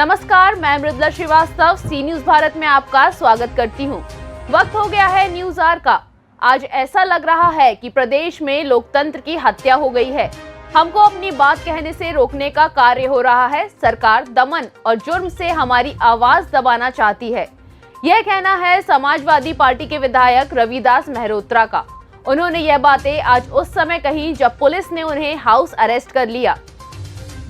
नमस्कार, मैं मृदुला श्रीवास्तव सी न्यूज भारत में आपका स्वागत करती हूं। वक्त हो गया है न्यूज आवर का। आज ऐसा लग रहा है कि प्रदेश में लोकतंत्र की हत्या हो गई है। हमको अपनी बात कहने से रोकने का कार्य हो रहा है। सरकार दमन और जुर्म से हमारी आवाज दबाना चाहती है। यह कहना है समाजवादी पार्टी के विधायक रविदास मेहरोत्रा का। उन्होंने यह बातें आज उस समय कही जब पुलिस ने उन्हें हाउस अरेस्ट कर लिया।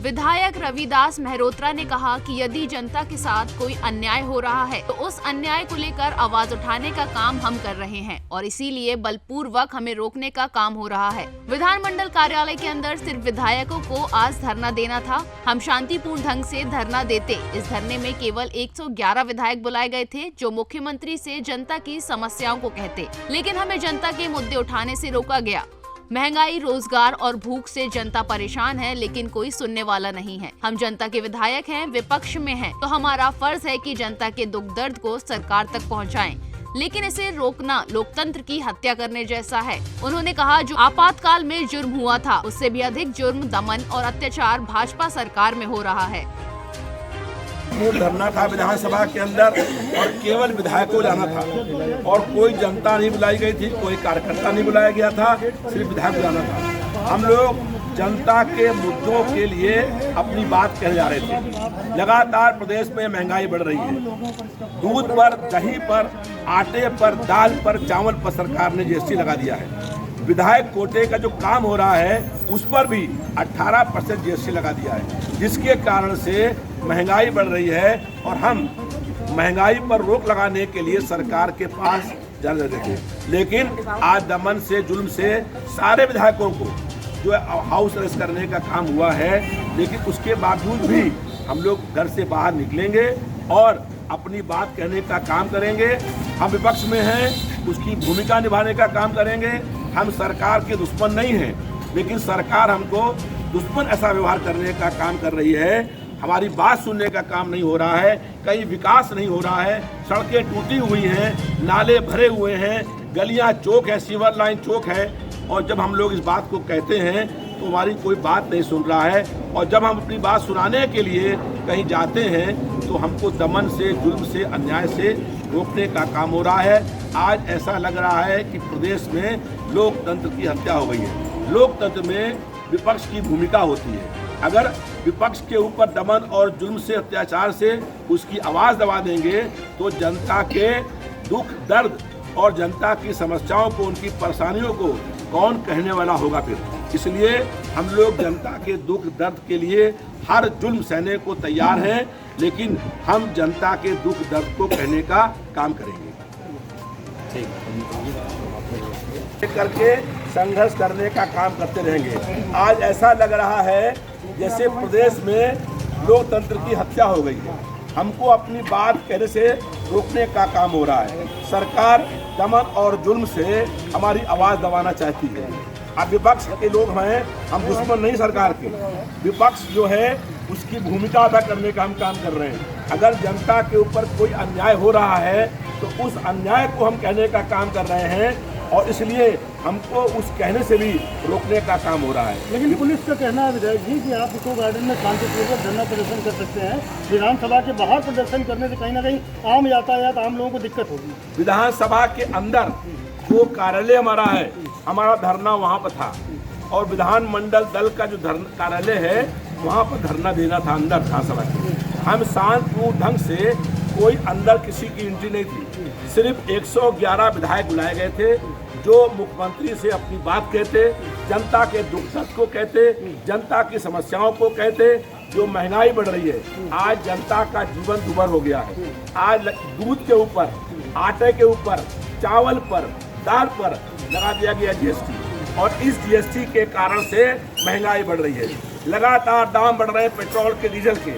विधायक रविदास मेहरोत्रा ने कहा कि यदि जनता के साथ कोई अन्याय हो रहा है तो उस अन्याय को लेकर आवाज उठाने का काम हम कर रहे हैं और इसीलिए बलपूर्वक हमें रोकने का काम हो रहा है। विधानमंडल कार्यालय के अंदर सिर्फ विधायकों को आज धरना देना था। हम शांतिपूर्ण ढंग से धरना देते। इस धरने में केवल 111 विधायक बुलाए गए थे जो मुख्यमंत्री से जनता की समस्याओं को कहते, लेकिन हमें जनता के मुद्दे उठाने से रोका गया। महंगाई, रोजगार और भूख से जनता परेशान है, लेकिन कोई सुनने वाला नहीं है। हम जनता के विधायक हैं, विपक्ष में हैं, तो हमारा फर्ज है कि जनता के दुख दर्द को सरकार तक पहुंचाएं। लेकिन इसे रोकना लोकतंत्र की हत्या करने जैसा है। उन्होंने कहा जो आपातकाल में जुर्म हुआ था उससे भी अधिक जुर्म, दमन और अत्याचार भाजपा सरकार में हो रहा है। धरना था विधानसभा के अंदर और केवल विधायकों जाना था और कोई जनता नहीं बुलाई गई थी, कोई कार्यकर्ता नहीं बुलाया गया था, सिर्फ विधायक जाना था। हम लोग जनता के मुद्दों के लिए अपनी बात कहने जा रहे थे। लगातार प्रदेश में महंगाई बढ़ रही है। दूध पर, दही पर, आटे पर, दाल पर, चावल पर सरकार ने जीएसटी लगा दिया है। विधायक कोटे का जो काम हो रहा है उस पर भी 18% जीएसटी लगा दिया है, जिसके कारण से महंगाई बढ़ रही है और हम महंगाई पर रोक लगाने के लिए सरकार के पास जाने देते हैं। लेकिन आज दमन से, जुल्म से सारे विधायकों को जो हाउस अरेस्ट करने का काम हुआ है, लेकिन उसके बावजूद भी हम लोग घर से बाहर निकलेंगे और अपनी बात कहने का काम करेंगे। हम विपक्ष में हैं, उसकी भूमिका निभाने का काम करेंगे। हम सरकार के दुश्मन नहीं हैं, लेकिन सरकार हमको दुश्मन ऐसा व्यवहार करने का काम कर रही है। हमारी बात सुनने का काम नहीं हो रहा है, कहीं विकास नहीं हो रहा है, सड़कें टूटी हुई हैं, नाले भरे हुए हैं, गलियां चौक है, सीवर लाइन चौक है। और जब हम लोग इस बात को कहते हैं तो हमारी कोई बात नहीं सुन रहा है। और जब हम अपनी बात सुनाने के लिए कहीं जाते हैं तो हमको दमन से, जुल्म से, अन्याय से रोकने का काम हो रहा है। आज ऐसा लग रहा है कि प्रदेश में लोकतंत्र की हत्या हो गई है। लोकतंत्र में विपक्ष की भूमिका होती है। अगर विपक्ष के ऊपर दमन और जुल्म से, अत्याचार से उसकी आवाज़ दबा देंगे तो जनता के दुख दर्द और जनता की समस्याओं को, उनकी परेशानियों को कौन कहने वाला होगा फिर। इसलिए हम लोग जनता के दुख दर्द के लिए हर जुल्म सहने को तैयार हैं, लेकिन हम जनता के दुख दर्द को कहने का काम करेंगे। करके संघर्ष करने का काम करते रहेंगे। आज ऐसा लग रहा है जैसे प्रदेश में लोकतंत्र की हत्या हो गई है। हमको अपनी बात कहने से रोकने का काम हो रहा है। सरकार दमन और जुल्म से हमारी आवाज़ दबाना चाहती है। अब विपक्ष के लोग हैं, हम दुश्मन नहीं सरकार के। विपक्ष जो है उसकी भूमिका अदा करने का हम काम कर रहे हैं। अगर जनता के ऊपर कोई अन्याय हो रहा है तो उस अन्याय को हम कहने का काम कर रहे हैं और इसलिए हमको उस कहने से भी रोकने का काम हो रहा है। लेकिन पुलिस का कहना है विधायक जी कि आप इको गार्डन में शांतिपूर्वक धरना प्रदर्शन कर सकते हैं। विधानसभा के बाहर प्रदर्शन करने से कहीं ना कहीं आम यातायात, आम लोगों को दिक्कत होगी। विधानसभा के अंदर जो कार्यालय हमारा है, हमारा धरना वहाँ पर था और विधानमंडल दल का जो कार्यालय है वहाँ पर धरना देना था अंदर विधानसभा के। हम शांतिपूर्ण ढंग से, कोई अंदर किसी की एंट्री नहीं थी। सिर्फ 111 विधायक बुलाए गए थे जो मुख्यमंत्री से अपनी बात कहते, जनता के दुख दर्द को कहते, जनता की समस्याओं को कहते। जो महंगाई बढ़ रही है, आज जनता का जीवन दुभर हो गया है। आज दूध के ऊपर, आटे के ऊपर, चावल पर, दाल पर लगा दिया गया जीएसटी और इस जीएसटी के कारण से महंगाई बढ़ रही है। लगातार दाम बढ़ रहे हैं पेट्रोल के, डीजल के।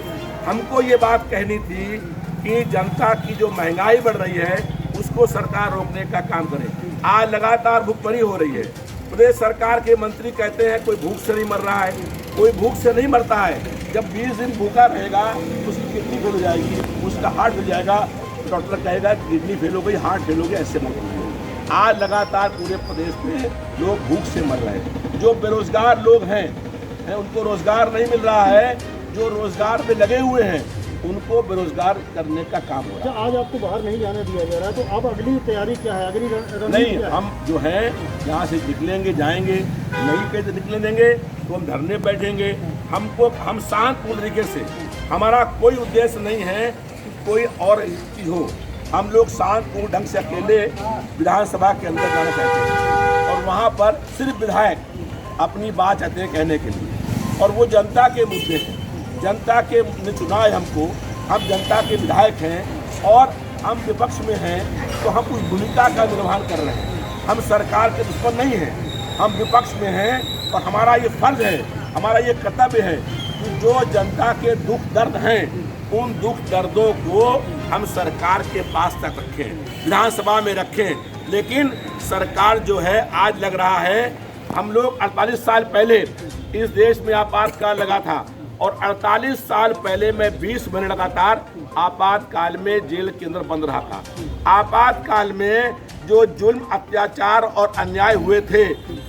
हमको ये बात कहनी थी कि जनता की जो महंगाई बढ़ रही है उसको सरकार रोकने का काम करे। आज लगातार भुखमरी हो रही है। प्रदेश सरकार के मंत्री कहते हैं कोई भूख से नहीं मर रहा है, कोई भूख से नहीं मरता है। जब 20 दिन भूखा रहेगा उसकी किडनी फेल हो जाएगी, उसका हार्ट हो जाएगा, डॉक्टर कहेगा किडनी फेल हो गई, हार्ट फेल हो गया, ऐसे मर गई। आज लगातार पूरे प्रदेश में लोग भूख से मर रहे हैं। जो बेरोजगार लोग हैं उनको रोजगार नहीं मिल रहा है। जो रोजगार में लगे हुए हैं उनको बेरोजगार करने का काम हो रहा है। आज आपको बाहर नहीं जाने दिया जा रहा है, तो अब अगली तैयारी क्या है, अगली रणनीति नहीं, क्या है? हम जो है यहाँ से निकलेंगे, जाएंगे, नहीं कहीं से निकलने देंगे तो हम धरने बैठेंगे। हम शांतपूर्ण तरीके से, हमारा कोई उद्देश्य नहीं है कि कोई और चीज़ हो। हम लोग शांतपूर्ण ढंग से अकेले विधानसभा के अंदर जाना चाहते हैं और वहाँ पर सिर्फ विधायक अपनी बात चाहते हैं कहने के लिए, और वो जनता के मुद्दे हैं। जनता के ने चुना है हमको, हम जनता के विधायक हैं और हम विपक्ष में हैं, तो हम उस भूमिका का निर्वहन कर रहे हैं। हम सरकार के दुश्मन नहीं हैं, हम विपक्ष में हैं और हमारा ये फर्ज है, हमारा ये कर्तव्य है कि जो जनता के दुख दर्द हैं, उन दुख दर्दों को हम सरकार के पास तक रखें, विधानसभा में रखें। लेकिन सरकार जो है, आज लग रहा है, हम लोग 48 साल पहले इस देश में आपातकाल लगा था और 48 साल पहले मैं 20 महीने लगातार आपातकाल में जेल के अंदर बंद रहा था। आपातकाल में जो जुल्म, अत्याचार और अन्याय हुए थे,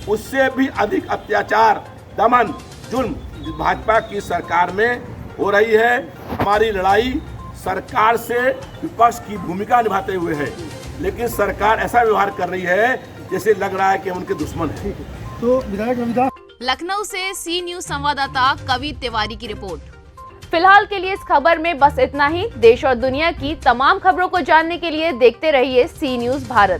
उससे भी अधिक अत्याचार, दमन, जुल्म भाजपा की सरकार में हो रही है। हमारी लड़ाई सरकार से विपक्ष की भूमिका निभाते हुए है, लेकिन सरकार ऐसा व्यवहार कर रही है जैसे लग रहा है कि हम उनके दुश्मन हैं। तो विधायक रविदास, लखनऊ से सी न्यूज संवाददाता कवि तिवारी की रिपोर्ट। फिलहाल के लिए इस खबर में बस इतना ही। देश और दुनिया की तमाम खबरों को जानने के लिए देखते रहिए सी न्यूज भारत।